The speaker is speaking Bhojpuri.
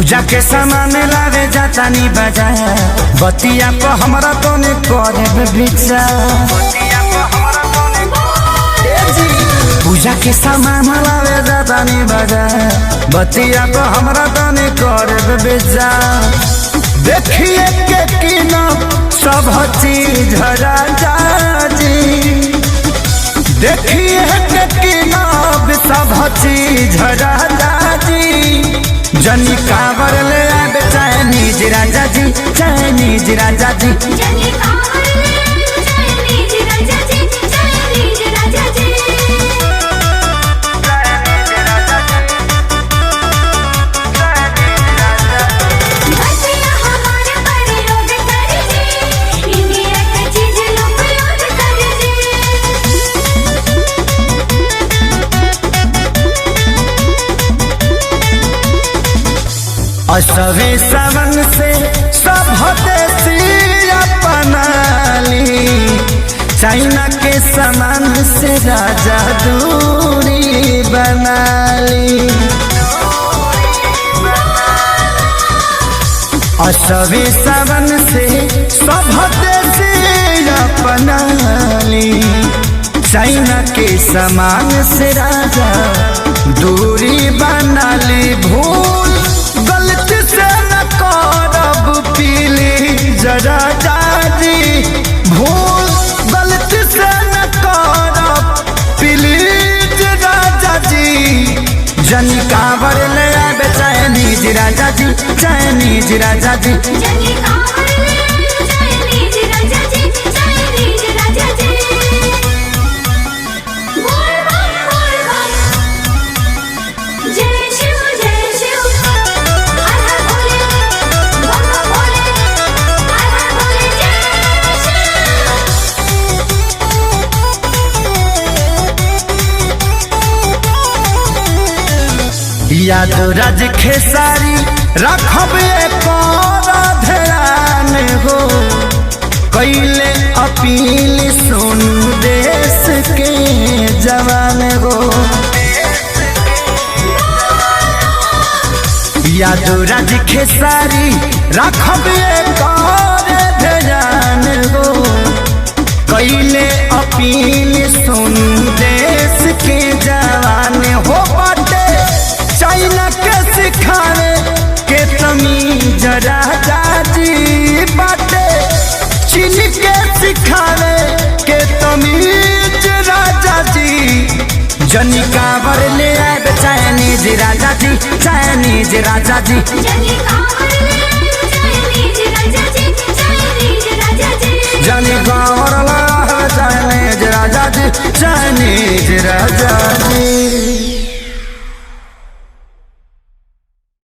पूजा के सामान लावे जाता नी बाजार, बतिया को हमरा तो ने करे विचार। पूजा के सामान लावे जाता नी बाजार, बतिया को हमरा तो ने करे विचार। देखिए के किना सब चीज राजा जी, देखिए के किना सब चीज राजा जी। जनी कावर ले आबे चाइनीज राजा जी, चाइनीज राजा जी। जनी कावर ले आबे चाइनीज राजा जी, चाइनीज राजा जी। भतिया हमारे प्रयोग कर जी, इंडिया के चीज लोग प्रयोग कर जी। असवे सावन से सब देसी अपनाली, चाइना के सामान से राजा दूरी बनाली। असवे सावन से सब देसी अपनाली, चाइना के सामान से राजा दूरी बनाली। भूल गलती से न करब पीली जरा जाजी, भूल गलती से न करब पीली जरा जाजी। जनी कावर ले आबे चाइनीज राजा जी, चाइनीज राजा जी। जनी कावर ले आबे चाइनीज राजा जी, चाइनीज राजा जी। बोल बम बोल बम, जय शिव जय शिव। हर हर भोले, बम बम भोले, हर हर भोले जय शिव। याद राज खेसारी रखब एक ध्यान हो, कैले अपील सुन देश के जवान हो। याद राज खेसारी रखब एक ध्यान हो, कैले अपील सुन देश के जवान हो। बाटे चाइना के सिखावे के तमीज राजा जी, बाटे चीन के सिखावे के तमीज राजा जी। जनी कावर ले आबे चाइनीज राजा जी, चाइनीज राजा जी। जनी कावर ले आबे चाइनीज राजा जी, चाइनीज राजा जी। जनी